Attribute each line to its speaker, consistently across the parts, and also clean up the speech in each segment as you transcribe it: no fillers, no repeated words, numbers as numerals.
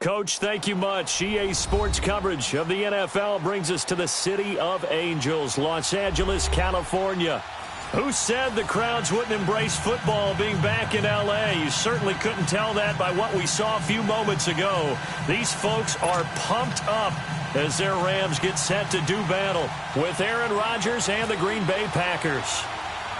Speaker 1: Coach, thank you much. EA Sports coverage of the NFL brings us to the City of Angels, Los Angeles, California. Who said the crowds wouldn't embrace football being back in L.A.? You certainly couldn't tell that by what we saw a few moments ago. These folks are pumped up as their Rams get set to do battle with Aaron Rodgers and the Green Bay Packers.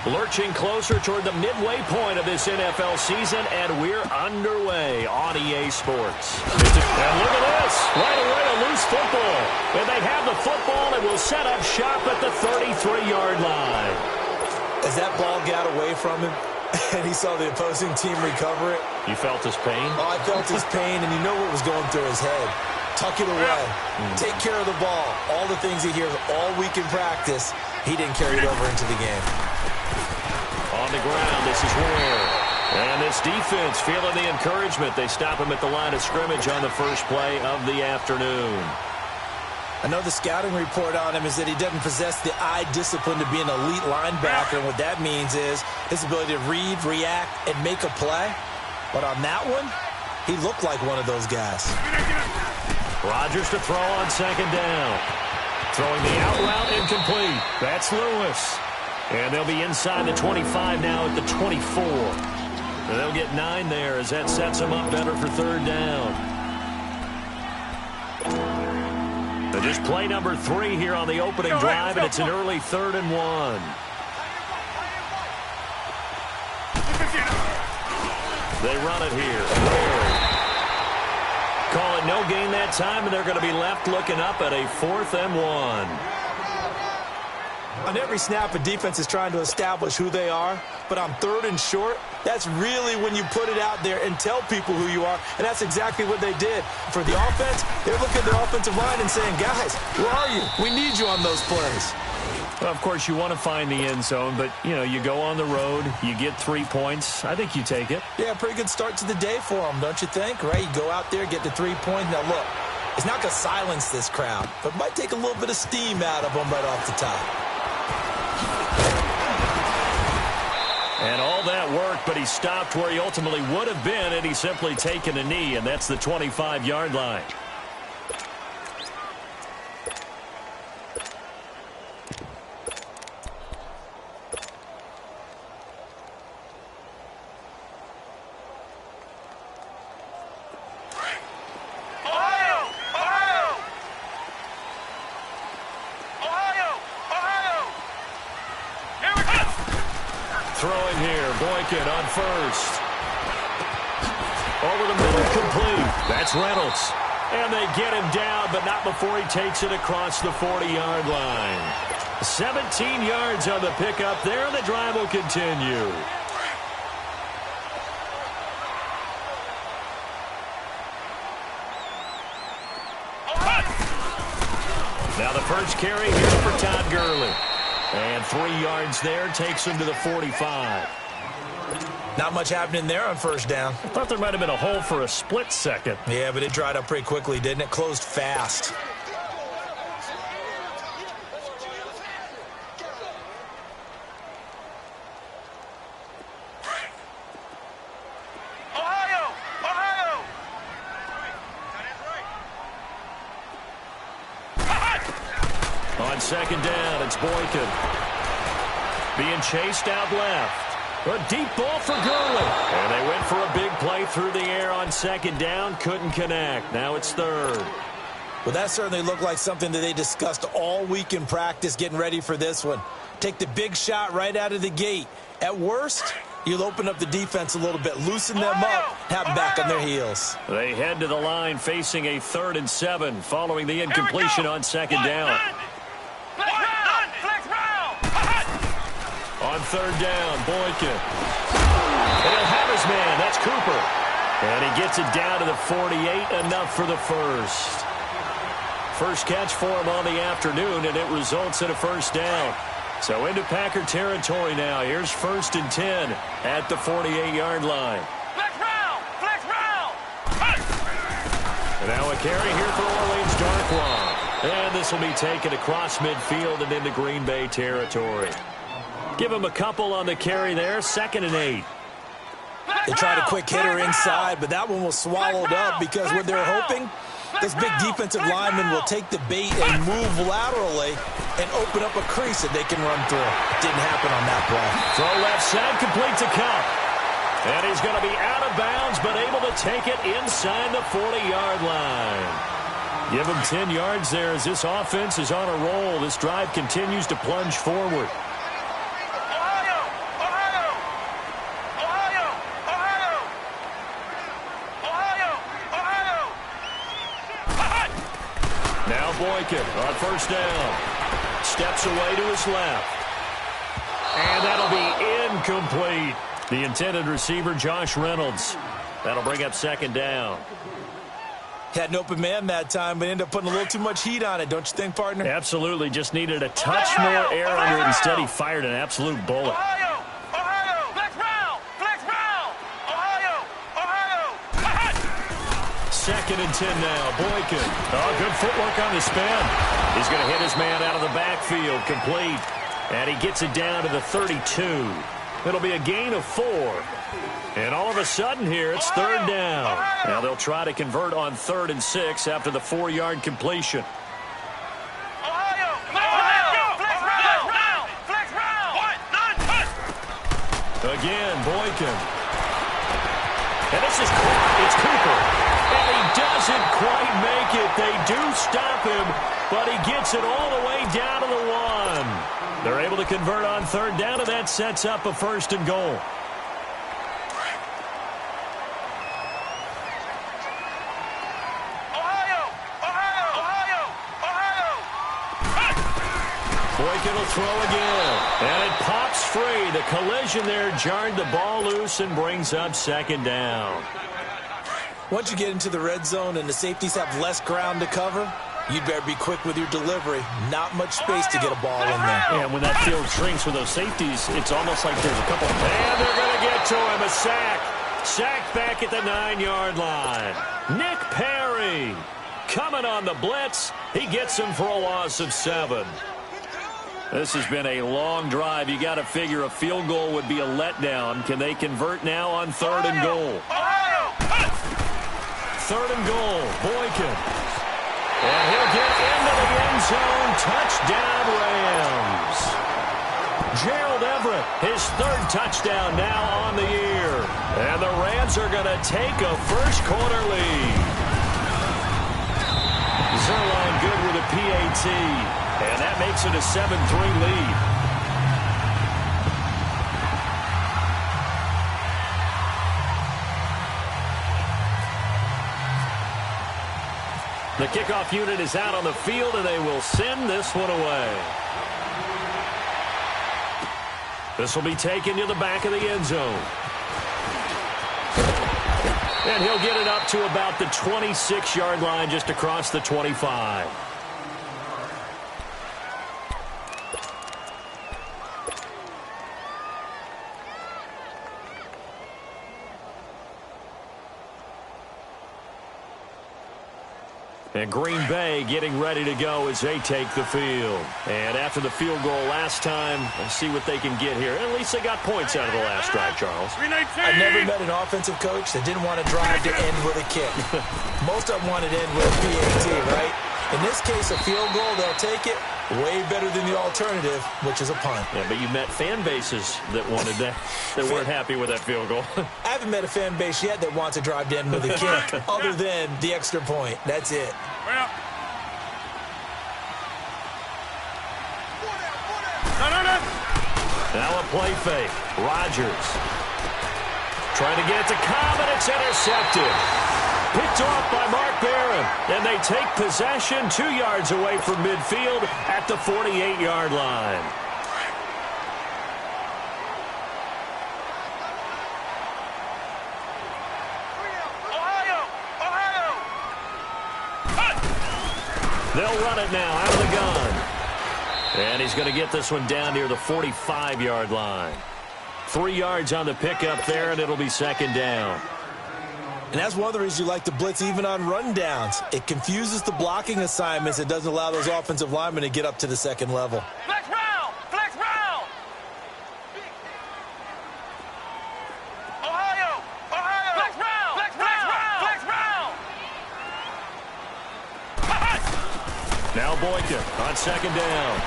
Speaker 1: Lurching closer toward the midway point of this NFL season, and we're underway on EA Sports. And look at this. Right away, a loose football. And they have the football and will set up shop at the 33-yard line.
Speaker 2: As that ball got away from him and he saw the opposing team recover it.
Speaker 1: You felt his pain?
Speaker 2: Oh, I felt his pain, and you know what was going through his head. Tuck it away. Take care of the ball. All the things he hears all week in practice, he didn't carry it over into the game.
Speaker 1: On the ground, this is Ware. And this defense feeling the encouragement. They stop him at the line of scrimmage on the first play of the afternoon.
Speaker 2: I know the scouting report on him is that he doesn't possess the eye discipline to be an elite linebacker. And what that means is his ability to read, react, and make a play. But on that one, he looked like one of those guys.
Speaker 1: Rodgers to throw on second down. Throwing the out route incomplete. That's Lewis. And they'll be inside the 25 now at the 24. And they'll get 9 there as that sets them up better for third down. And just play number 3 here on the opening drive, and it's an early 3rd and 1. They run it here. Call it no gain that time, and they're going to be left looking up at a 4th and 1.
Speaker 2: On every snap, a defense is trying to establish who they are, but on 3rd and short, that's really when you put it out there and tell people who you are, and that's exactly what they did. For the offense, they're looking at their offensive line and saying, guys, where are you? We need you on those plays.
Speaker 1: Well, of course, you want to find the end zone, but, you know, you go on the road, you get 3 points. I think you take it.
Speaker 2: Yeah, pretty good start to the day for them, don't you think? Right? You go out there, get the 3 points. Now, look, it's not going to silence this crowd, but it might take a little bit of steam out of them right off the top.
Speaker 1: And all that work, but he stopped where he ultimately would have been, and he's simply taken a knee, and that's the 25-yard line. Throwing here, Boykin on first. Over the middle, complete. That's Reynolds. And they get him down, but not before he takes it across the 40-yard line. 17 yards on the pickup there, and the drive will continue. Now the first carry here for Todd Gurley. And 3 yards there takes him to the 45.
Speaker 2: Not much happening there on first down.
Speaker 1: I thought there might have been a hole for a split second.
Speaker 2: Yeah, but it dried up pretty quickly, didn't it? Closed fast.
Speaker 1: On second down, it's Boykin. Being chased out left. A deep ball for Gurley. And they went for a big play through the air on second down. Couldn't connect. Now it's third.
Speaker 2: Well, that certainly looked like something that they discussed all week in practice getting ready for this one. Take the big shot right out of the gate. At worst, you'll open up the defense a little bit, loosen them up, have them back on their heels.
Speaker 1: They head to the line facing a 3rd and 7 following the incompletion on second down. On third down, Boykin. And he'll have his man. That's Cooper. And he gets it down to the 48, enough for the first. First catch for him on the afternoon, and it results in a first down. So into Packer territory now. Here's 1st and 10 at the 48-yard line.
Speaker 3: Flex round.
Speaker 1: And now a carry here for Orleans Darkwa. And this will be taken across midfield and into Green Bay territory. Give him a couple on the carry there. 2nd and 8.
Speaker 2: They tried a quick hitter inside, but that one was swallowed up because what they're hoping, this big defensive lineman will take the bait and move laterally and open up a crease that they can run through. Didn't happen on that play.
Speaker 1: Throw left side, complete to Cup. And he's going to be out of bounds, but able to take it inside the 40-yard line. Give him 10 yards there as this offense is on a roll. This drive continues to plunge forward. Now Boykin on first down. Steps away to his left. And that'll be incomplete. The intended receiver, Josh Reynolds. That'll bring up second down.
Speaker 2: Had an open man that time, but ended up putting a little too much heat on it, don't you think, partner?
Speaker 1: Absolutely. Just needed a touch more air under it. Instead, he fired an absolute bullet. Second and 10 now. Boykin. Oh, good footwork on the spin. He's going to hit his man out of the backfield. Complete. And he gets it down to the 32. It'll be a gain of 4. And all of a sudden here, it's third down. Now they'll try to convert on 3rd and 6 after the 4-yard completion. Again, Boykin. And this is it's Cooper. And he doesn't quite make it. They do stop him, but he gets it all the way down to the 1. They're able to convert on 3rd down, and that sets up a 1st and goal. Boykin will throw again. And it pops free. The collision there jarred the ball loose and brings up second down.
Speaker 2: Once you get into the red zone and the safeties have less ground to cover, you'd better be quick with your delivery. Not much space to get a ball in there.
Speaker 1: Yeah, when that field shrinks with those safeties, it's almost like there's a couple. And they're going to get to him. A sack. Sack back at the 9-yard line. Nick Perry coming on the blitz. He gets him for a loss of 7. This has been a long drive. You got to figure a field goal would be a letdown. Can they convert now on 3rd and goal? 3rd and goal. Boykin. And he'll get into the end zone. Touchdown, Rams. Gerald Everett, his 3rd touchdown now on the year. And the Rams are going to take a first-quarter lead. Zerline good with a PAT. And that makes it a 7-3 lead. The kickoff unit is out on the field, and they will send this one away. This will be taken to the back of the end zone. And he'll get it up to about the 26-yard line, just across the 25. And Green Bay getting ready to go as they take the field. And after the field goal last time, let's see what they can get here. At least they got points out of the last drive, Charles.
Speaker 2: I've never met an offensive coach that didn't want to drive to end with a kick. Most of them wanted to end with a PAT, right? In this case, a field goal, they'll take it. Way better than the alternative, which is a punt.
Speaker 1: Yeah, but you met fan bases that wanted that, that weren't happy with that field goal.
Speaker 2: I haven't met a fan base yet that wants to drive to end with a kick, other than the extra point. That's it.
Speaker 1: Now a play fake. Rodgers trying to get it to Cobb, and it's intercepted. Picked off by Mark Barron. And they take possession 2 yards away from midfield at the 48-yard line. They'll run it now out of the gun. And he's going to get this one down near the 45-yard line. 3 yards on the pickup there, and it'll be second down.
Speaker 2: And that's one of the reasons you like to blitz even on rundowns. It confuses the blocking assignments. It doesn't allow those offensive linemen to get up to the second level.
Speaker 3: Flex round! Flex round! Ohio!
Speaker 1: Boykin on second down.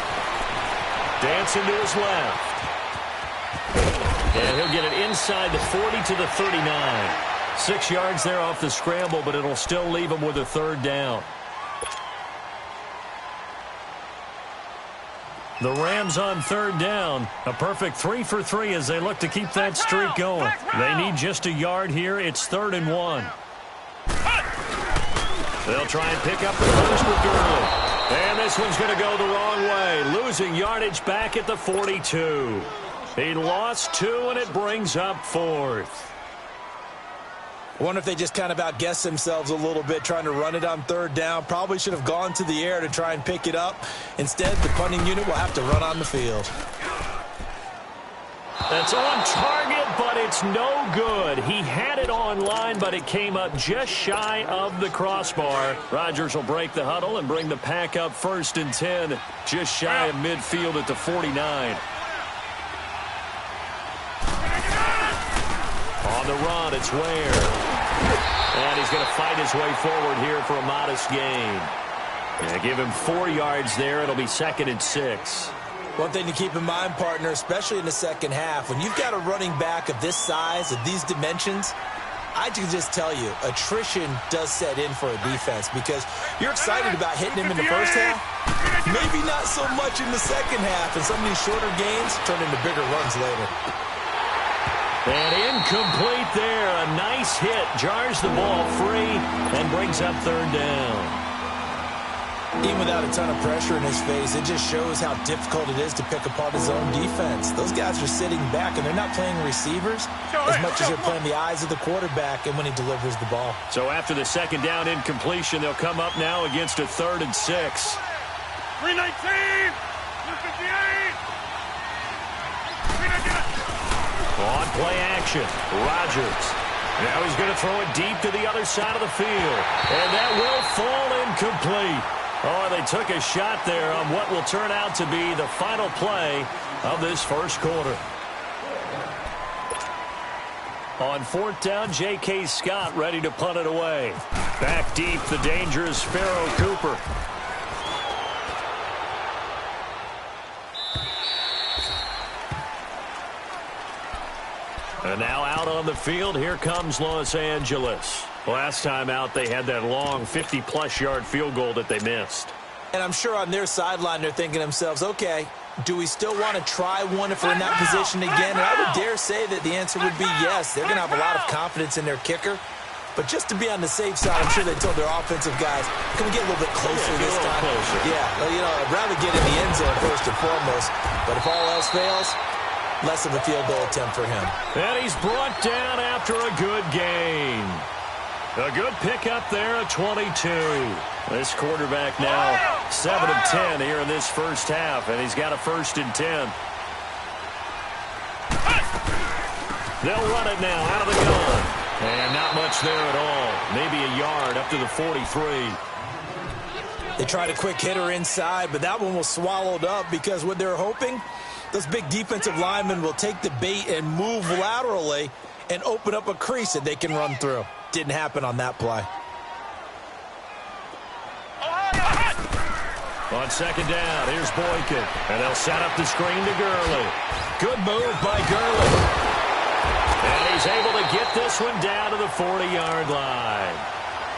Speaker 1: Dancing to his left. And he'll get it inside the 40 to the 39. 6 yards there off the scramble, but it'll still leave him with a third down. The Rams on third down. A perfect 3 for 3 as they look to keep that streak going. They need just a yard here. It's 3rd and 1. They'll try and pick up the first with Gurley. And this one's going to go the wrong way. Losing yardage back at the 42. He lost 2, and it brings up 4th.
Speaker 2: I wonder if they just kind of outguessed themselves a little bit trying to run it on third down. Probably should have gone to the air to try and pick it up. Instead, the punting unit will have to run on the field.
Speaker 1: That's on target, but it's no good. He had it on line, but it came up just shy of the crossbar. Rodgers will break the huddle and bring the pack up 1st and 10, just shy of midfield at the 49. On the run, it's Ware. And he's going to fight his way forward here for a modest gain. Give him 4 yards there. It'll be 2nd and 6.
Speaker 2: One thing to keep in mind, partner, especially in the second half, when you've got a running back of this size, of these dimensions, I can just tell you, attrition does set in for a defense because you're excited about hitting him in the first half, maybe not so much in the second half, and some of these shorter gains turn into bigger runs later.
Speaker 1: And incomplete there. A nice hit. Jars the ball free and brings up 3rd down.
Speaker 2: Even without a ton of pressure in his face, it just shows how difficult it is to pick apart his own defense. Those guys are sitting back, and they're not playing receivers as much as they're playing the eyes of the quarterback and when he delivers the ball.
Speaker 1: So after the second down incompletion, they'll come up now against a 3rd and 6.
Speaker 3: 319! 258!
Speaker 1: On play action, Rodgers. Now he's going to throw it deep to the other side of the field. And that will fall incomplete. Oh, they took a shot there on what will turn out to be the final play of this first quarter. On 4th down, J.K. Scott ready to punt it away. Back deep, the dangerous Pharaoh Cooper. And now out on the field, here comes Los Angeles. Last time out, they had that long 50-plus yard field goal that they missed.
Speaker 2: And I'm sure on their sideline, they're thinking to themselves, okay, do we still want to try one if we're in that position again? And I would dare say that the answer would be yes. They're going to have a lot of confidence in their kicker. But just to be on the safe side, I'm sure they told their offensive guys, can we get a little bit closer this time?
Speaker 1: Closer.
Speaker 2: Yeah, well, you know, I'd rather get in the end zone first and foremost. But if all else fails, less of a field goal attempt for him.
Speaker 1: And he's brought down after a good gain. A good pickup there at 22. This quarterback now 7 of 10 here in this first half, and he's got a 1st and 10. They'll run it now out of the gun. And not much there at all. Maybe a yard up to the 43.
Speaker 2: They tried a quick hitter inside, but that one was swallowed up because what they're hoping, those big defensive linemen will take the bait and move laterally and open up a crease that they can run through. Didn't happen on that play.
Speaker 1: On second down, here's Boykin. And they'll set up the screen to Gurley. Good move by Gurley. And he's able to get this one down to the 40-yard line.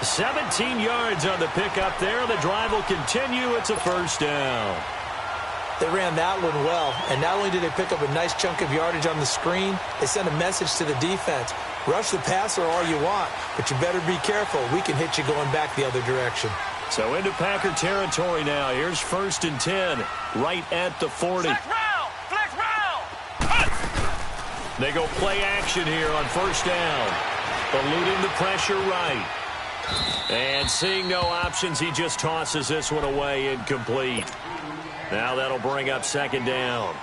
Speaker 1: 17 yards on the pickup there. The drive will continue. It's a 1st down.
Speaker 2: They ran that one well, and not only did they pick up a nice chunk of yardage on the screen, they sent a message to the defense. Rush the passer all you want, but you better be careful. We can hit you going back the other direction.
Speaker 1: So into Packer territory now. Here's 1st and 10, right at the 40.
Speaker 3: Flex round! Flex round!
Speaker 1: They go play action here on 1st down. Eluding the pressure right. And seeing no options, he just tosses this one away, incomplete. Now that'll bring up 2nd down.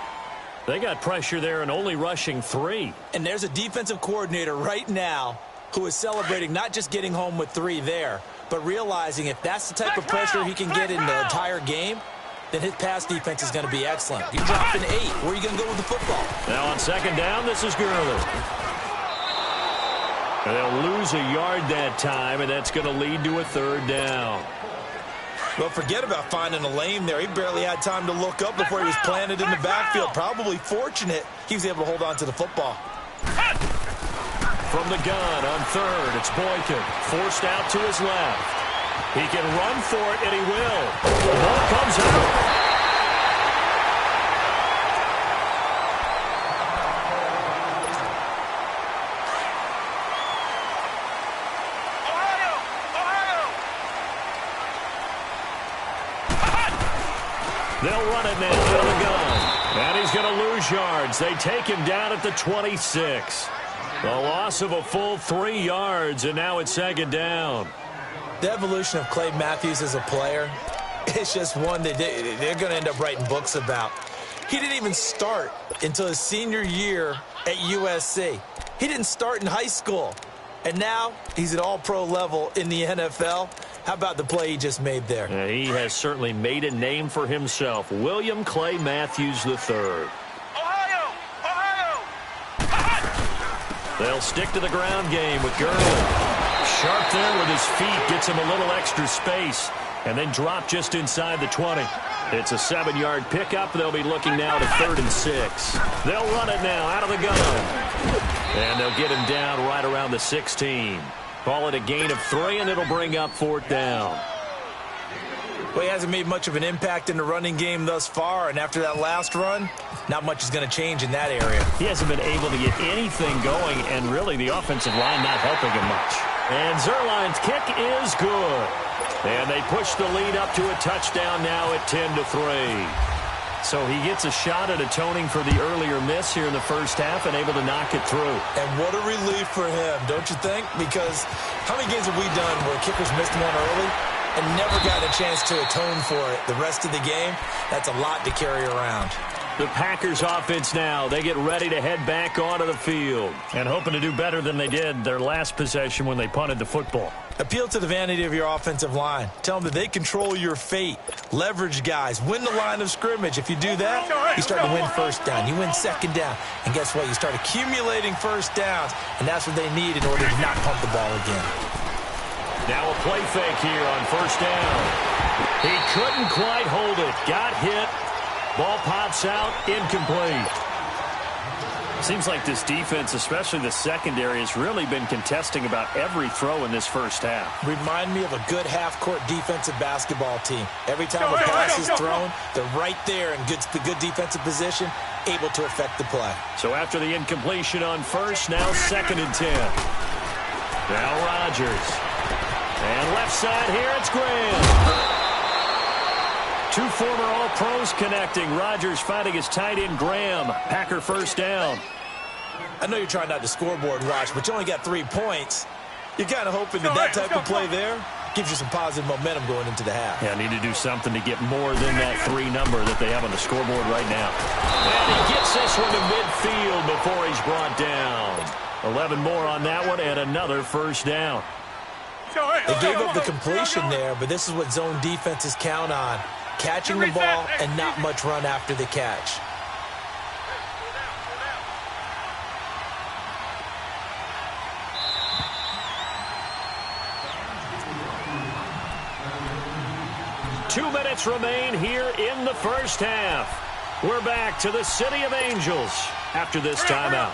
Speaker 1: They got pressure there and only rushing 3.
Speaker 2: And there's a defensive coordinator right now who is celebrating not just getting home with 3 there, but realizing if that's the type of pressure he can get in the entire game, then his pass defense is going to be excellent. You drop an 8. Where are you going to go with the football?
Speaker 1: Now on 2nd down, this is Gurley. And they'll lose a yard that time, and that's going to lead to a 3rd down.
Speaker 2: Well, forget about finding a lane there. He barely had time to look up before he was planted in the backfield. Probably fortunate he was able to hold on to the football.
Speaker 1: From the gun on third, it's Boykin. Forced out to his left. He can run for it, and he will. The ball comes out. They'll run it now out of the gun. And he's going to lose yards. They take him down at the 26. The loss of a full 3 yards, and now it's second down.
Speaker 2: The evolution of Clay Matthews as a player, it's just one that they're going to end up writing books about. He didn't even start until his senior year at USC. He didn't start in high school. And now he's at all-pro level in the NFL. How about the play he just made there?
Speaker 1: He has certainly made a name for himself. William Clay Matthews III. They'll stick to the ground game with Gurley. Sharp there with his feet. Gets him a little extra space. And then drop just inside the 20. It's a 7-yard pickup. They'll be looking now to 3rd and 6. They'll run it now out of the gun. And they'll get him down right around the 16. Call it a gain of 3, and it'll bring up 4th down.
Speaker 2: Well, he hasn't made much of an impact in the running game thus far, and after that last run, not much is going to change in that area.
Speaker 1: He hasn't been able to get anything going, and really the offensive line not helping him much. And Zuerlein's kick is good. And they push the lead up to a touchdown now at 10-3. So he gets a shot at atoning for the earlier miss here in the first half and able to knock it through.
Speaker 2: And what a relief for him, don't you think? Because how many games have we done where kickers missed one early and never got a chance to atone for it the rest of the game? That's a lot to carry around.
Speaker 1: The Packers offense now. They get ready to head back onto the field and hoping to do better than they did their last possession when they punted the football.
Speaker 2: Appeal to the vanity of your offensive line. Tell them that they control your fate. Leverage guys. Win the line of scrimmage. If you do that, you start to win first down. You win second down. And guess what? You start accumulating first downs. And that's what they need in order to not pump the ball again.
Speaker 1: Now a play fake here on first down. He couldn't quite hold it. Got hit. Ball pops out. Incomplete. Seems like this defense, especially the secondary, has really been contesting about every throw in this first half.
Speaker 2: Remind me of a good half-court defensive basketball team. Every time a pass is thrown, they're right there in good defensive position, able to affect the play.
Speaker 1: So after the incompletion on first, now 2nd and 10. Now Rodgers. And left side here, it's Graham. Two former All-Pros connecting. Rodgers fighting his tight end, Graham. Packer first down.
Speaker 2: I know you're trying not to scoreboard watch, but you only got 3 points. You're kind of hoping that type of play there gives you some positive momentum going into the half.
Speaker 1: Yeah, need to do something to get more than that 3 number that they have on the scoreboard right now. And he gets this one to midfield before he's brought down. 11 more on that one and another first down.
Speaker 2: They gave up the completion there, but this is what zone defenses count on. Catching the ball and not much run after the catch.
Speaker 1: Two minutes remain here in the first half. We're back to the City of Angels after this timeout.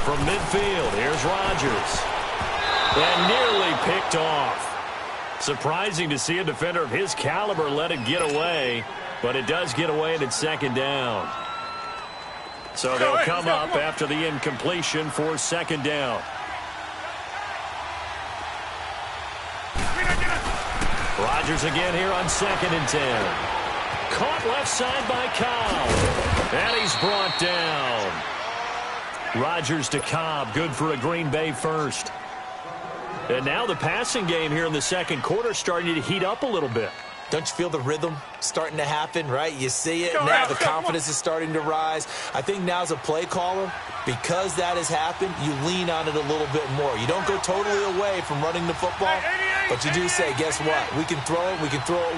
Speaker 1: From midfield, here's Rodgers. And nearly picked off. Surprising to see a defender of his caliber let it get away, but it does get away and it's 2nd down. So they'll come up after the incompletion for 2nd down. Rodgers again here on 2nd and 10. Caught left side by Cobb. And he's brought down. Rodgers to Cobb, good for a Green Bay first. And now the passing game here in the second quarter starting to heat up a little bit.
Speaker 2: Don't you feel the rhythm starting to happen, right? You see it, now the confidence is starting to rise. I think now as a play caller, because that has happened, you lean on it a little bit more. You don't go totally away from running the football, but you do say, guess what? We can throw it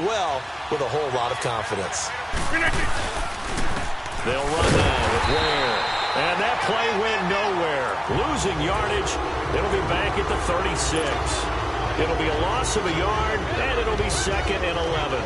Speaker 2: well with a whole lot of confidence.
Speaker 1: They'll run now with Ware. And that play went nowhere. losing yardage. It'll be back at the 36. It'll be a loss of a yard, and it'll be 2nd and 11.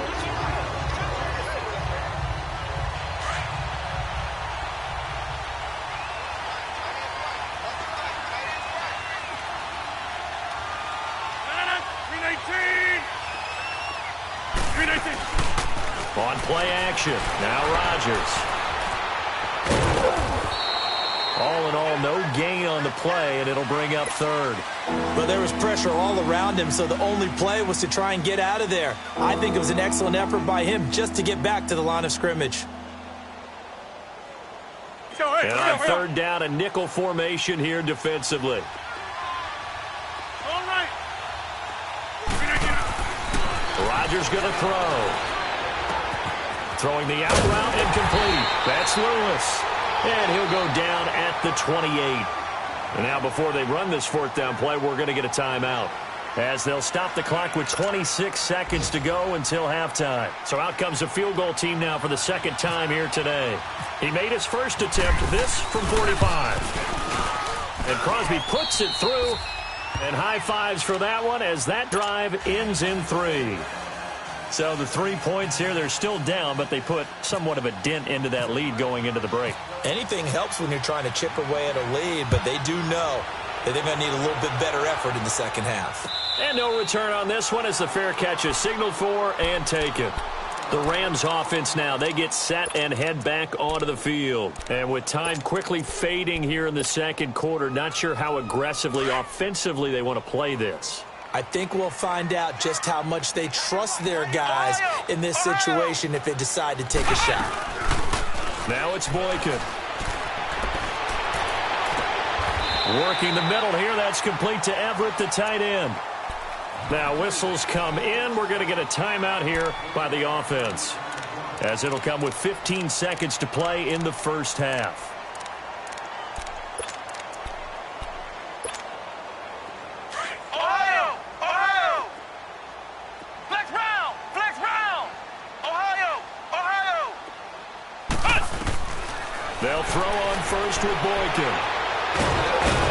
Speaker 1: On play action, now Rodgers. All in all, no gain on the play, and it'll bring up 3rd.
Speaker 2: But there was pressure all around him, so the only play was to try and get out of there. I think it was an excellent effort by him just to get back to the line of scrimmage.
Speaker 1: And on 3rd down, a nickel formation here defensively.
Speaker 3: All right.
Speaker 1: Rodgers going to throw. Throwing the out route incomplete. That's Lewis. And he'll go down at the 28. And now before they run this 4th down play, we're going to get a timeout, as they'll stop the clock with 26 seconds to go until halftime. So out comes the field goal team now for the 2nd time here today. He made his first attempt, this from 45. And Crosby puts it through, and high fives for that one as that drive ends in 3. So the 3 points here, they're still down, but they put somewhat of a dent into that lead going into the break.
Speaker 2: Anything helps when you're trying to chip away at a lead, but they do know that they're going to need a little bit better effort in the 2nd half.
Speaker 1: And no return on this one as the fair catch is signaled for and taken. The Rams offense now, they get set and head back onto the field. And with time quickly fading here in the 2nd quarter, not sure how aggressively, offensively they want to play this.
Speaker 2: I think we'll find out just how much they trust their guys in this situation if they decide to take a shot.
Speaker 1: Now it's Boykin. Working the middle here. That's complete to Everett, the tight end. Now whistles come in. We're going to get a timeout here by the offense, as it'll come with 15 seconds to play in the 1st half. They'll throw on first with Boykin.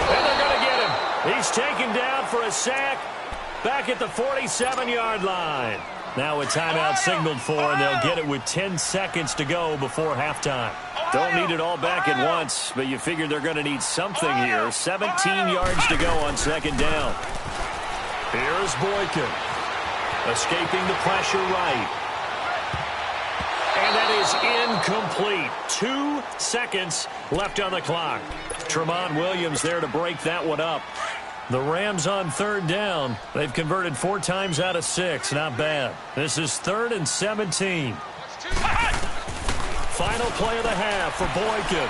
Speaker 1: And they're going to get him. He's taken down for a sack back at the 47-yard line. Now a timeout signaled for, and they'll get it with 10 seconds to go before halftime. Don't need it all back at once, but you figure they're going to need something here. 17 yards to go on 2nd down. Here's Boykin. Escaping the pressure right. And that is incomplete. 2 seconds left on the clock. Tremont Williams there to break that one up. The Rams on 3rd down. They've converted 4 times out of 6. Not bad. This is 3rd and 17. Final play of the half for Boykin.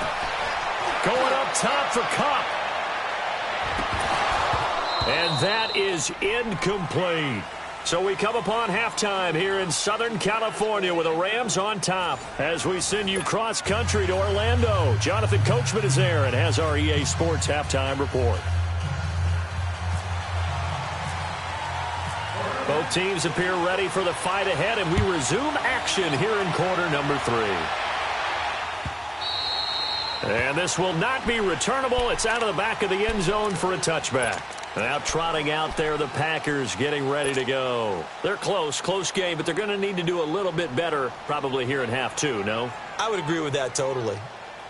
Speaker 1: Going up top for Kupp. And that is incomplete. So we come upon halftime here in Southern California with the Rams on top as we send you cross-country to Orlando. Jonathan Coachman is there and has our EA Sports halftime report. Both teams appear ready for the fight ahead, and we resume action here in quarter number 3. And this will not be returnable. It's out of the back of the end zone for a touchback. Now trotting out there, the Packers getting ready to go. They're close game, but they're going to need to do a little bit better probably here in half 2, no?
Speaker 2: I would agree with that totally.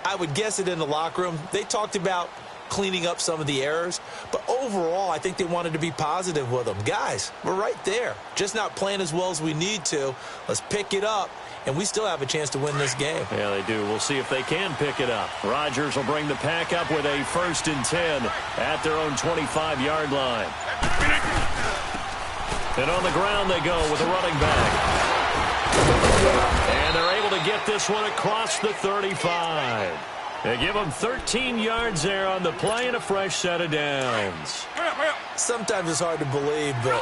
Speaker 2: I would guess it in the locker room. They talked about cleaning up some of the errors, but overall, I think they wanted to be positive with them. Guys, we're right there. Just not playing as well as we need to. Let's pick it up, and we still have a chance to win this game.
Speaker 1: Yeah, they do. We'll see if they can pick it up. Rodgers will bring the Pack up with a 1st and 10 at their own 25-yard line. And on the ground they go with a running back. And they're able to get this one across the 35. They give them 13 yards there on the play and a fresh set of downs.
Speaker 2: Sometimes it's hard to believe, but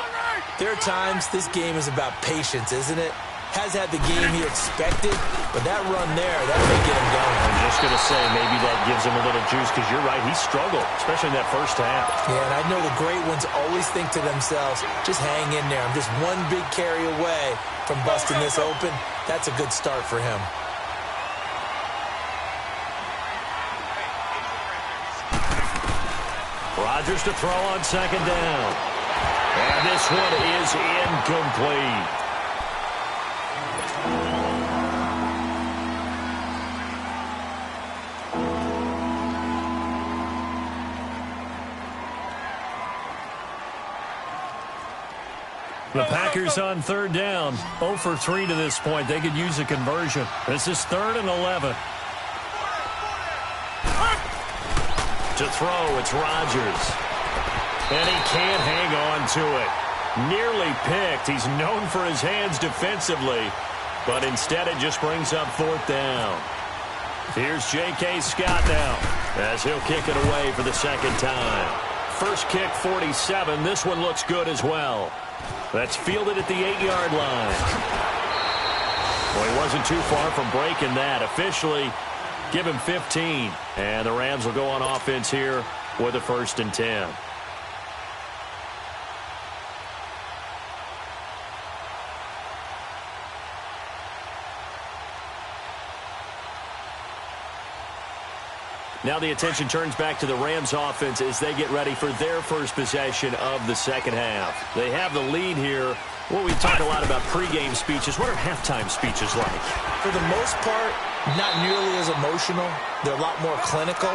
Speaker 2: there are times this game is about patience, isn't it? Has had the game he expected, but that run there, that may get him going.
Speaker 1: I was just going to say, maybe that gives him a little juice, because you're right, he struggled, especially in that 1st half.
Speaker 2: Yeah, and I know the great ones always think to themselves, just hang in there. I'm just one big carry away from busting this open. That's a good start for him.
Speaker 1: Rodgers to throw on second down. And this one is incomplete. The Packers on third down. 0 for 3 to this point. They could use a conversion. This is 3rd and 11. To throw, it's Rodgers. And he can't hang on to it. Nearly picked. He's known for his hands defensively. But instead it just brings up 4th down. Here's J.K. Scott now as he'll kick it away for the second time. First kick, 47. This one looks good as well. That's fielded at the 8-yard line. Well, he wasn't too far from breaking that. Officially, give him 15. And the Rams will go on offense here with a 1st and 10. Now the attention turns back to the Rams offense as they get ready for their first possession of the second half. They have the lead here. Well, we talk a lot about pregame speeches. What are halftime speeches like?
Speaker 2: For the most part, not nearly as emotional. They're a lot more clinical.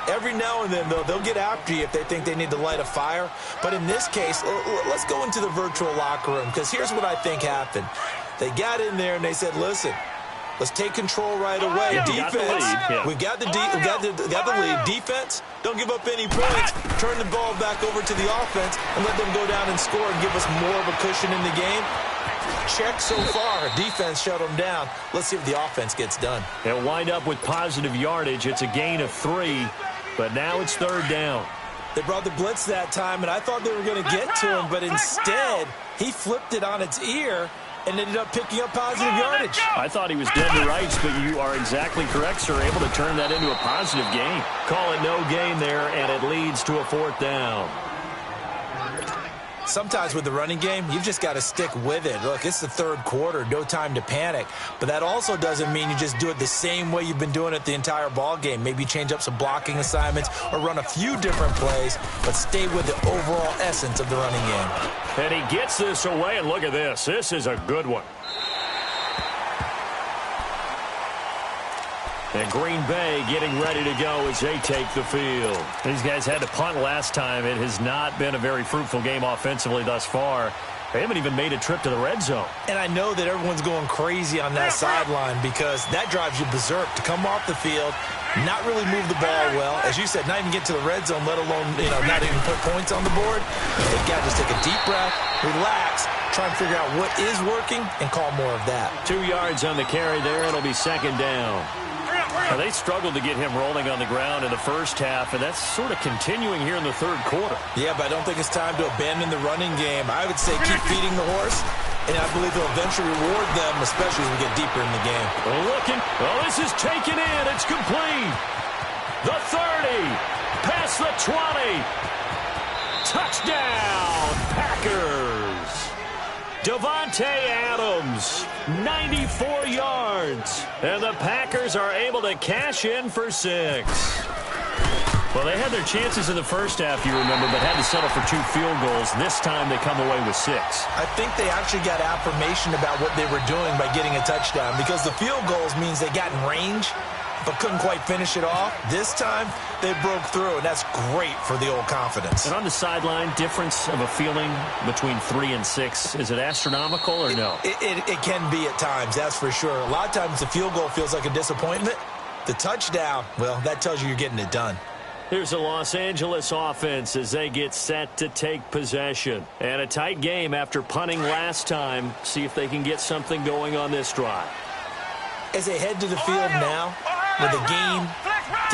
Speaker 2: Every now and then, though, they'll get after you if they think they need to light a fire. But in this case, let's go into the virtual locker room, because here's what I think happened. They got in there and they said, listen, let's take control right away.
Speaker 1: Yeah,
Speaker 2: Defense, we got the lead. Defense, don't give up any points. Turn the ball back over to the offense and let them go down and score and give us more of a cushion in the game. Check so far. Defense shut them down. Let's see if the offense gets done.
Speaker 1: They'll wind up with positive yardage. It's a gain of 3, but now it's 3rd down.
Speaker 2: They brought the blitz that time, and I thought they were going to get to him, but instead he flipped it on its ear and ended up picking up positive yardage.
Speaker 1: I thought he was dead to rights, but you are exactly correct, sir. Able to turn that into a positive gain. Call it no gain there, and it leads to a 4th down.
Speaker 2: Sometimes with the running game, you've just got to stick with it. Look, it's the 3rd quarter, no time to panic. But that also doesn't mean you just do it the same way you've been doing it the entire ball game. Maybe change up some blocking assignments or run a few different plays, but stay with the overall essence of the running game.
Speaker 1: And he gets this away, and look at this. This is a good one. And Green Bay getting ready to go as they take the field. These guys had to punt last time. It has not been a very fruitful game offensively thus far. They haven't even made a trip to the red zone.
Speaker 2: And I know that everyone's going crazy on that sideline because that drives you berserk to come off the field, not really move the ball well. As you said, not even get to the red zone, let alone, not even put points on the board. They've got to just take a deep breath, relax, try and figure out what is working, and call more of that.
Speaker 1: 2 yards on the carry there. It'll be 2nd down. Now, they struggled to get him rolling on the ground in the first half, and that's sort of continuing here in the 3rd quarter.
Speaker 2: Yeah, but I don't think it's time to abandon the running game. I would say keep feeding the horse, and I believe they'll eventually reward them, especially as we get deeper in the game.
Speaker 1: Looking. Oh, this is taken in. It's complete. The 30. Past the 20. Touchdown, Packers. Davante Adams, 94 yards. And the Packers are able to cash in for 6. Well, they had their chances in the first half, you remember, but had to settle for 2 field goals. This time they come away with 6.
Speaker 2: I think they actually got affirmation about what they were doing by getting a touchdown, because the field goals means they got in range but couldn't quite finish it off. This time, they broke through, and that's great for the old confidence.
Speaker 1: And on the sideline, difference of a feeling between 3 and 6, is it astronomical or no?
Speaker 2: It can be at times, that's for sure. A lot of times the field goal feels like a disappointment. The touchdown, well, that tells you you're getting it done.
Speaker 1: Here's the Los Angeles offense as they get set to take possession. And a tight game after punting last time. See if they can get something going on this drive.
Speaker 2: As they head to the field now, with the game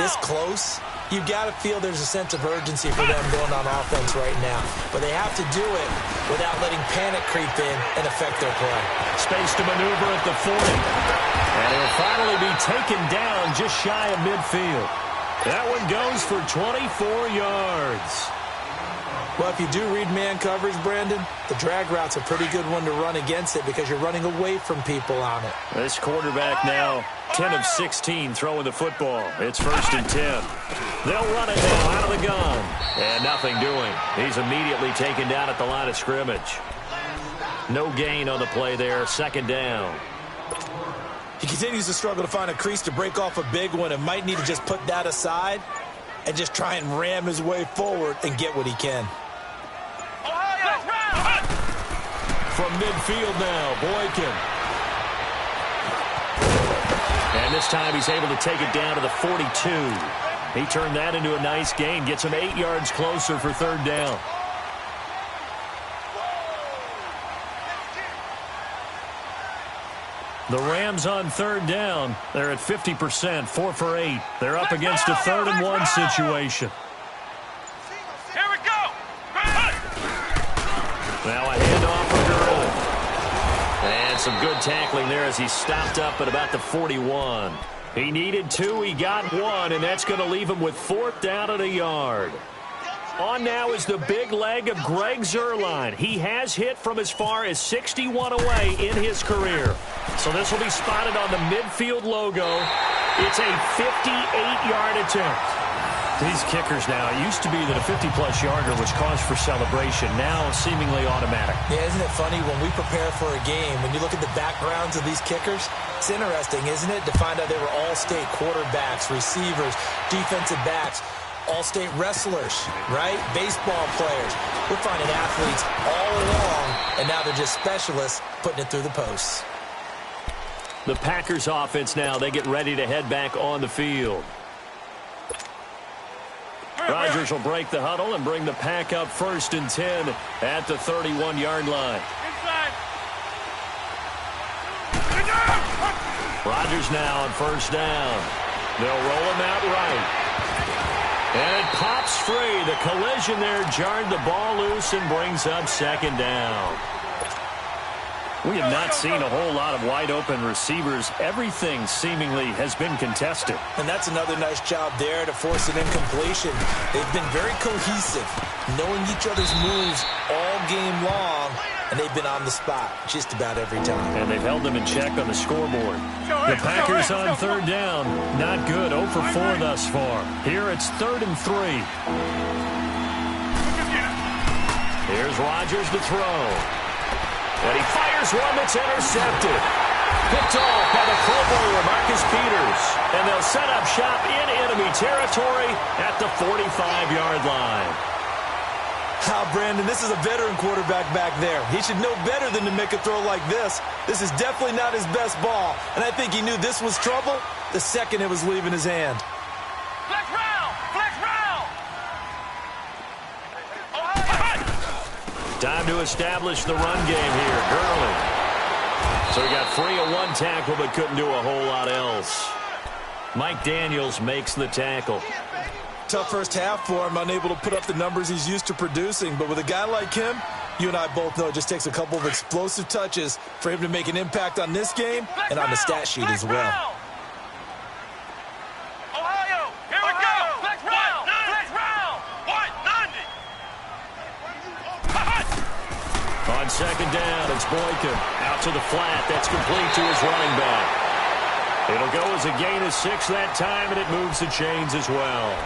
Speaker 2: this close, you've got to feel there's a sense of urgency for them going on offense right now. But they have to do it without letting panic creep in and affect their play.
Speaker 1: Space to maneuver at the 40. And he'll finally be taken down just shy of midfield. That one goes for 24 yards.
Speaker 2: Well, if you do read man coverage, Brandon, the drag route's a pretty good one to run against it because you're running away from people on it.
Speaker 1: This quarterback now 10 of 16 throwing the football. It's 1st and 10. They'll run it now out of the gun. And nothing doing. He's immediately taken down at the line of scrimmage. No gain on the play there. 2nd down.
Speaker 2: He continues to struggle to find a crease to break off a big one and might need to just put that aside and just try and ram his way forward and get what he can.
Speaker 1: From midfield now, Boykin. And this time he's able to take it down to the 42. He turned that into a nice gain, gets him 8 yards closer for 3rd down. The Rams on 3rd down. They're at 50%, 4 for 8. They're up against a 3rd and 1 situation.
Speaker 3: Here we go.
Speaker 1: Now a handoff for Gurley. And some good tackling there as he stopped up at about the 41. He needed 2, he got 1, and that's going to leave him with 4th down at a yard. On now is the big leg of Greg Zuerlein. He has hit from as far as 61 away in his career. So this will be spotted on the midfield logo. It's a 58-yard attempt. These kickers now, it used to be that a 50-plus yarder was cause for celebration. Now seemingly automatic.
Speaker 2: Yeah, isn't it funny when we prepare for a game, when you look at the backgrounds of these kickers, it's interesting, isn't it, to find out they were all-state quarterbacks, receivers, defensive backs, all-state wrestlers, right? Baseball players. We're finding athletes all along, and now they're just specialists putting it through the posts.
Speaker 1: The Packers offense now, they get ready to head back on the field. Rodgers will break the huddle and bring the pack up 1st and 10 at the 31-yard line. Rodgers now on 1st down. They'll roll him out right. And it pops free. The collision there jarred the ball loose and brings up 2nd down. We have not seen a whole lot of wide-open receivers. Everything seemingly has been contested.
Speaker 2: And that's another nice job there to force an incompletion. They've been very cohesive, knowing each other's moves all game long, and they've been on the spot just about every time.
Speaker 1: And they've held them in check on the scoreboard. The Packers on 3rd down. Not good. 0 for 4 thus far. Here it's 3rd and 3. Here's Rodgers to throw. And he fires one that's intercepted. Picked off by the Pro Bowler, Marcus Peters. And they'll set up shop in enemy territory at the 45-yard line.
Speaker 2: Brandon, this is a veteran quarterback back there. He should know better than to make a throw like this. This is definitely not his best ball. And I think he knew this was trouble the second it was leaving his hand.
Speaker 3: Flex round! Flex round!
Speaker 1: Time to establish the run game here. Gurley. So he got free of 1 tackle but couldn't do a whole lot else. Mike Daniels makes the tackle.
Speaker 2: Tough first half for him, unable to put up the numbers he's used to producing. But with a guy like him, you and I both know it just takes a couple of explosive touches for him to make an impact on this game and on the stat sheet as well.
Speaker 3: Ohio, here we go. Flex round. Flex round. 190.
Speaker 1: On 2nd down, it's Boykin. Out to the flat. That's complete to his running back. It'll go as a gain of 6 that time, and it moves the chains as well.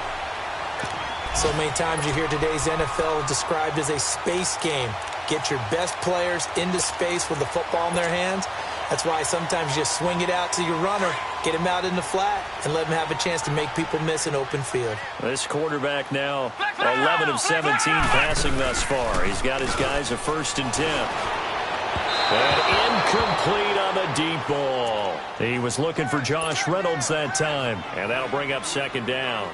Speaker 2: So many times you hear today's NFL described as a space game. Get your best players into space with the football in their hands. That's why sometimes you just swing it out to your runner, get him out in the flat, and let him have a chance to make people miss an open field.
Speaker 1: This quarterback now 11 of 17 passing thus far. He's got his guys a 1st and 10. And incomplete on the deep ball. He was looking for Josh Reynolds that time, and that'll bring up 2nd down.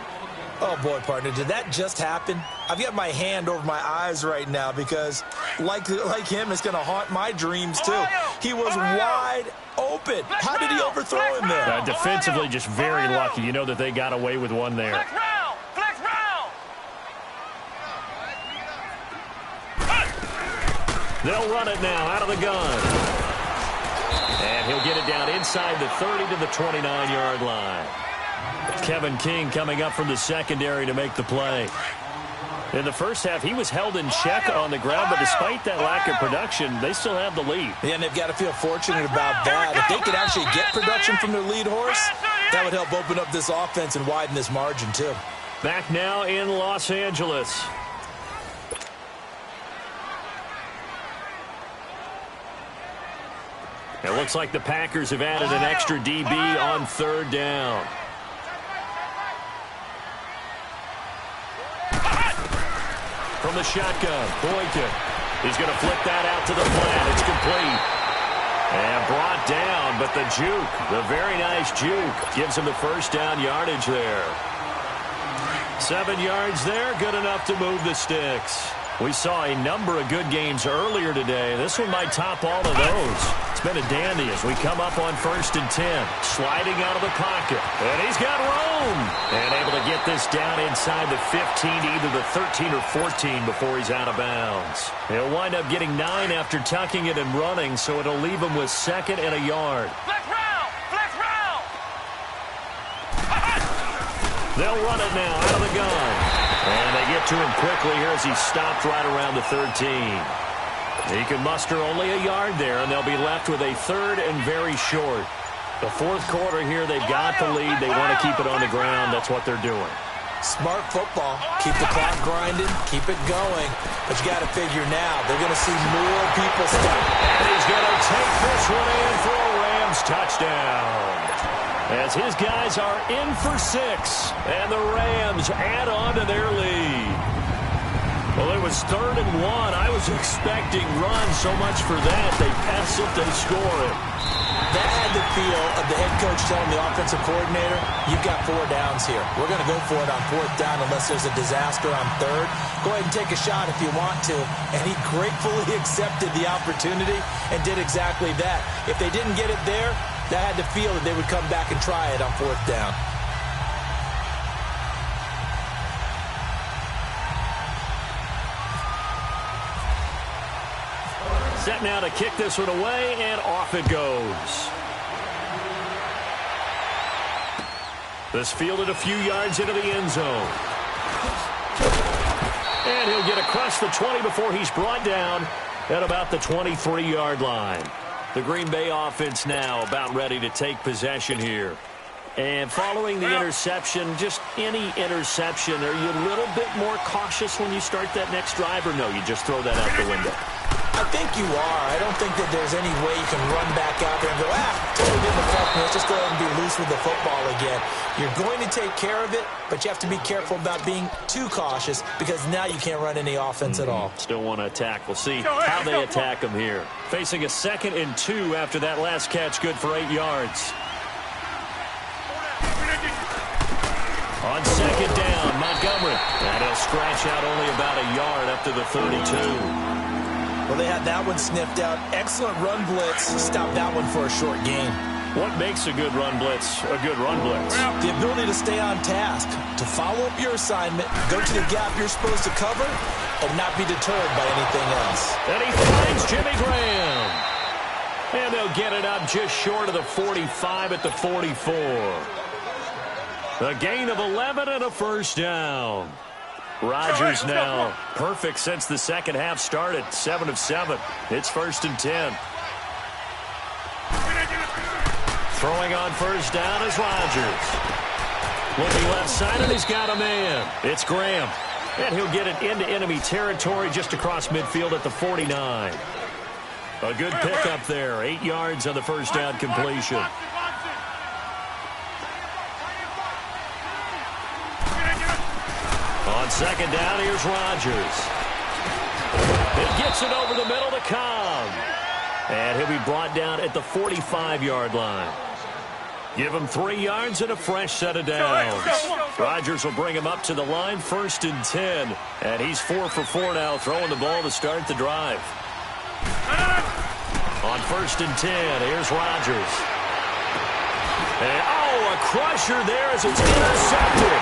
Speaker 2: Oh, boy, partner, did that just happen? I've got my hand over my eyes right now because, like him, it's going to haunt my dreams, too. He was wide open. How did he overthrow him there?
Speaker 1: Defensively, just very lucky. You know that they got away with one there.
Speaker 3: Flex round. Flex round.
Speaker 1: They'll run it now out of the gun. And he'll get it down inside the 30 to the 29-yard line. Kevin King coming up from the secondary to make the play. In the first half, he was held in check on the ground, but despite that lack of production, they still have the lead.
Speaker 2: Yeah, and they've got to feel fortunate about that. If they could actually get production from their lead horse, that would help open up this offense and widen this margin, too.
Speaker 1: Back now in Los Angeles. It looks like the Packers have added an extra DB on third down. From the shotgun, Boykin. He's going to flip that out to the flat. It's complete. And brought down, but the juke, the very nice juke, gives him the first down yardage there. 7 yards there, good enough to move the sticks. We saw a number of good games earlier today. This one might top all of those. It's been a dandy as we come up on 1st and 10. Sliding out of the pocket. And he's got room. And able to get this down inside the 15, either the 13 or 14 before he's out of bounds. He'll wind up getting 9 after tucking it and running, so it'll leave him with 2nd and a yard.
Speaker 3: Flex round! Flex round!
Speaker 1: They'll run it now out of the gun. And they get to him quickly here as he stopped right around the 13. He can muster only a yard there, and they'll be left with a 3rd and very short. The 4th quarter here, they've got the lead. They want to keep it on the ground. That's what they're doing.
Speaker 2: Smart football. Keep the clock grinding. Keep it going. But you got to figure now, they're going to see more people step.
Speaker 1: And he's going to take this one in for a Rams touchdown. As his guys are in for 6, and the Rams add on to their lead. Well, it was 3rd and 1. I was expecting runs, so much for that. They pass it, they score it.
Speaker 2: That had the feel of the head coach telling the offensive coordinator, you've got 4 downs here. We're going to go for it on 4th down unless there's a disaster on 3rd. Go ahead and take a shot if you want to. And he gratefully accepted the opportunity and did exactly that. If they didn't get it there, that had the feel that they would come back and try it on 4th down.
Speaker 1: Set now to kick this one away, and off it goes. This fielded a few yards into the end zone. And he'll get across the 20 before he's brought down at about the 23-yard line. The Green Bay offense now about ready to take possession here. And following the interception, just any interception, are you a little bit more cautious when you start that next drive, or no, you just throw that out the window?
Speaker 2: I think you are. I don't think that there's any way you can run back out there and go, totally didn't affect me. Let's just go ahead and be loose with the football again. You're going to take care of it, but you have to be careful about being too cautious because now you can't run any offense at all.
Speaker 1: Still want to attack. We'll see how they attack him here. Facing a 2nd and 2 after that last catch, good for 8 yards. On 2nd down, Montgomery. And he'll scratch out only about a yard up to the 32.
Speaker 2: Well, they had that one sniffed out. Excellent run blitz. Stop that one for a short gain.
Speaker 1: What makes a good run blitz a good run blitz?
Speaker 2: The ability to stay on task, to follow up your assignment, go to the gap you're supposed to cover, and not be deterred by anything else.
Speaker 1: And he finds Jimmy Graham. And they'll get it up just short of the 45 at the 44. A gain of 11 and a first down. Rodgers now perfect since the second half started. 7 of 7. It's 1st and 10. Throwing on 1st down is Rodgers. Looking left side, and he's got a man. It's Graham. And he'll get it into enemy territory just across midfield at the 49. A good pickup there. 8 yards on the 1st down completion. On 2nd down, here's Rodgers. He gets it over the middle to Cobb. And he'll be brought down at the 45-yard line. Give him 3 yards and a fresh set of downs. Rodgers will bring him up to the line, 1st and 10. And he's 4 for 4 now, throwing the ball to start the drive. On 1st and 10, here's Rodgers. And, a crusher there as it's intercepted.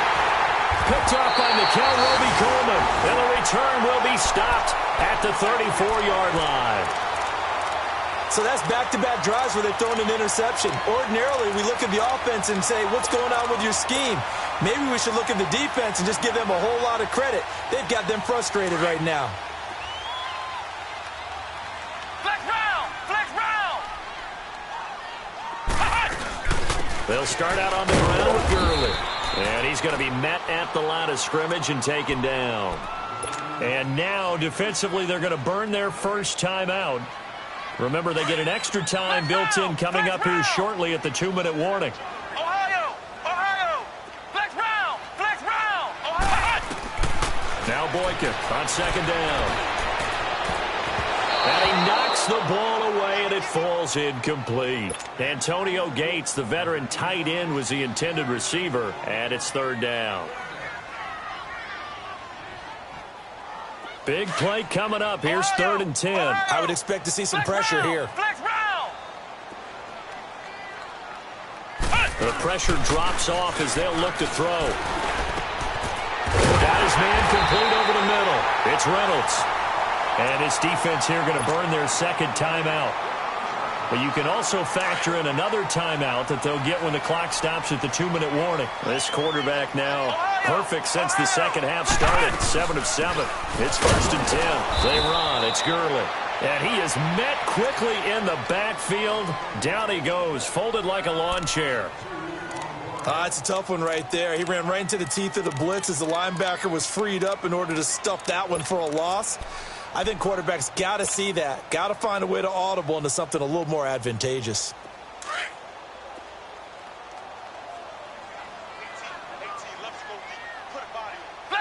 Speaker 1: Picked off by Nikel Roby-Coleman. And the return will be stopped at the 34-yard line.
Speaker 2: So that's back-to-back drives where they've thrown an interception. Ordinarily, we look at the offense and say, what's going on with your scheme? Maybe we should look at the defense and just give them a whole lot of credit. They've got them frustrated right now.
Speaker 3: Flex round! Flex round!
Speaker 1: They'll start out on the ground with Gurley. And he's going to be met at the line of scrimmage and taken down. And now, defensively, they're going to burn their first timeout. Remember, they get an extra time built in coming up here shortly at the 2-minute warning.
Speaker 3: Ohio! Ohio! Flex round! Flex round! Ohio!
Speaker 1: Now Boykin on second down. And he knocks the ball away, and it falls incomplete. Antonio Gates, the veteran tight end, was the intended receiver, and it's third down. Big play coming up. Here's 3rd and 10.
Speaker 2: I would expect to see some pressure here.
Speaker 3: Flex round!
Speaker 1: The pressure drops off as they'll look to throw. Got his man complete over the middle. It's Reynolds. And his defense here going to burn their second timeout. But you can also factor in another timeout that they'll get when the clock stops at the 2-minute warning. This quarterback now perfect since the second half started. 7 of 7. It's 1st and 10. They run. It's Gurley. And he is met quickly in the backfield. Down he goes, folded like a lawn chair.
Speaker 2: It's a tough one right there. He ran right into the teeth of the blitz as the linebacker was freed up in order to stuff that one for a loss. I think quarterbacks got to see that. Got to find a way to audible into something a little more advantageous.
Speaker 3: Flex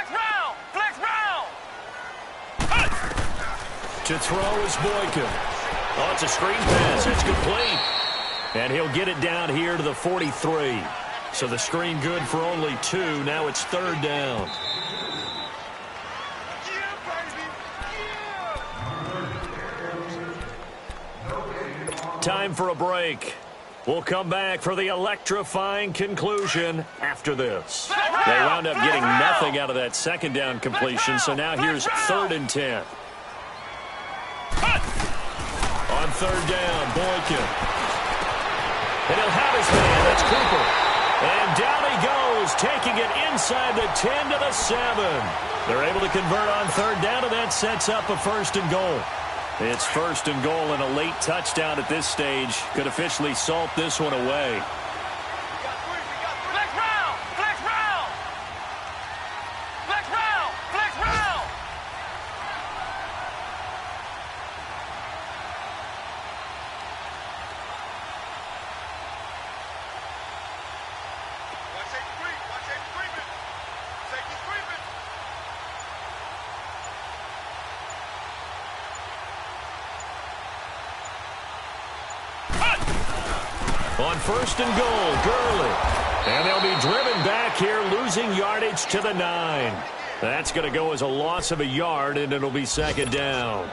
Speaker 3: round! Flex round!
Speaker 1: To throw is Boykin. Oh, it's a screen pass. It's complete. And he'll get it down here to the 43. So the screen good for only 2. Now it's 3rd down. Time for a break. We'll come back for the electrifying conclusion after this. They wound up getting nothing out of that second down completion, so now here's 3rd and 10. On 3rd down, Boykin. And he'll have his man. That's Cooper. And down he goes, taking it inside the 10 to the 7. They're able to convert on 3rd down, and that sets up a 1st and goal. It's 1st and goal, and a late touchdown at this stage could officially salt this one away.
Speaker 3: Flex round! Flex round! Flex round! Flex round! Watch safety creep! Watch safety creeping! Safety's creeping!
Speaker 1: On 1st and goal, Gurley. And they'll be driven back here, losing yardage to the 9. That's going to go as a loss of a yard, and it'll be 2nd down.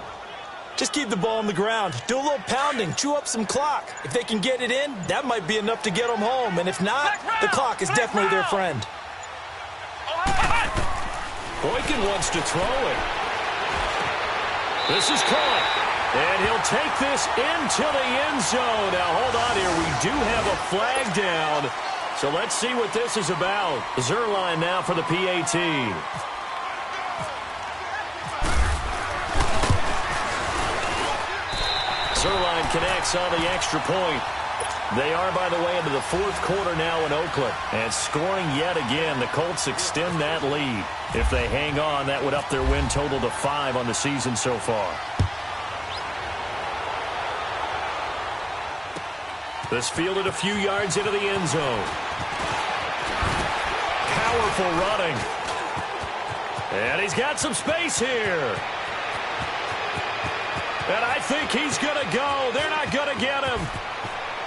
Speaker 2: Just keep the ball on the ground. Do a little pounding. Chew up some clock. If they can get it in, that might be enough to get them home. And if not, the clock is definitely their friend.
Speaker 1: Boykin wants to throw it. This is caught. And he'll take this into the end zone. Now, hold on here. We do have a flag down. So let's see what this is about. Zerline now for the PAT. Zerline connects on the extra point. They are, by the way, into the 4th quarter now in Oakland. And scoring yet again, the Colts extend that lead. If they hang on, that would up their win total to 5 on the season so far. This fielded a few yards into the end zone. Powerful running. And he's got some space here. And I think he's going to go. They're not going to get him.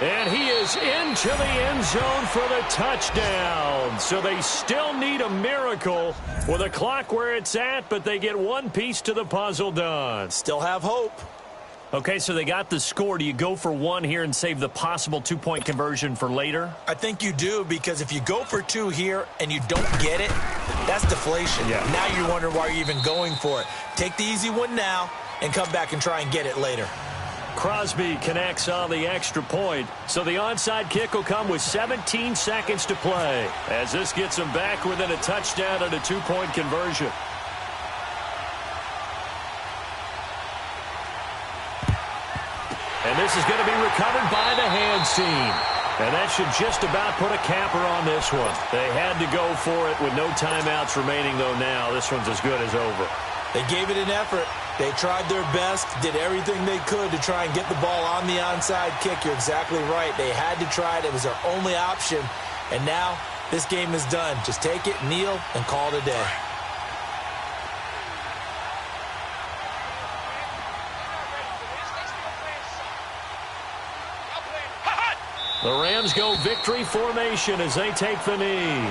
Speaker 1: And he is into the end zone for the touchdown. So they still need a miracle with the clock where it's at, but they get one piece to the puzzle done.
Speaker 2: Still have hope.
Speaker 1: Okay, so they got the score. Do you go for 1 here and save the possible 2-point conversion for later?
Speaker 2: I think you do, because if you go for 2 here and you don't get it, that's deflation.
Speaker 1: Yeah.
Speaker 2: Now you wonder why you're even going for it. Take the easy one now and come back and try and get it later.
Speaker 1: Crosby connects on the extra point. So the onside kick will come with 17 seconds to play, as this gets them back within a touchdown and a 2-point conversion. And this is going to be recovered by the hands team. And that should just about put a capper on this one. They had to go for it with no timeouts remaining, though now this one's as good as over.
Speaker 2: They gave it an effort. They tried their best, did everything they could to try and get the ball on the onside kick. You're exactly right. They had to try it. It was their only option. And now this game is done. Just take it, kneel, and call it a day.
Speaker 1: The Rams go victory formation as they take the knee.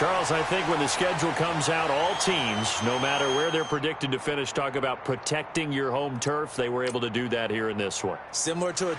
Speaker 1: Charles, I think when the schedule comes out, all teams, no matter where they're predicted to finish, talk about protecting your home turf. They were able to do that here in this one.
Speaker 2: Similar to a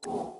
Speaker 4: Bye.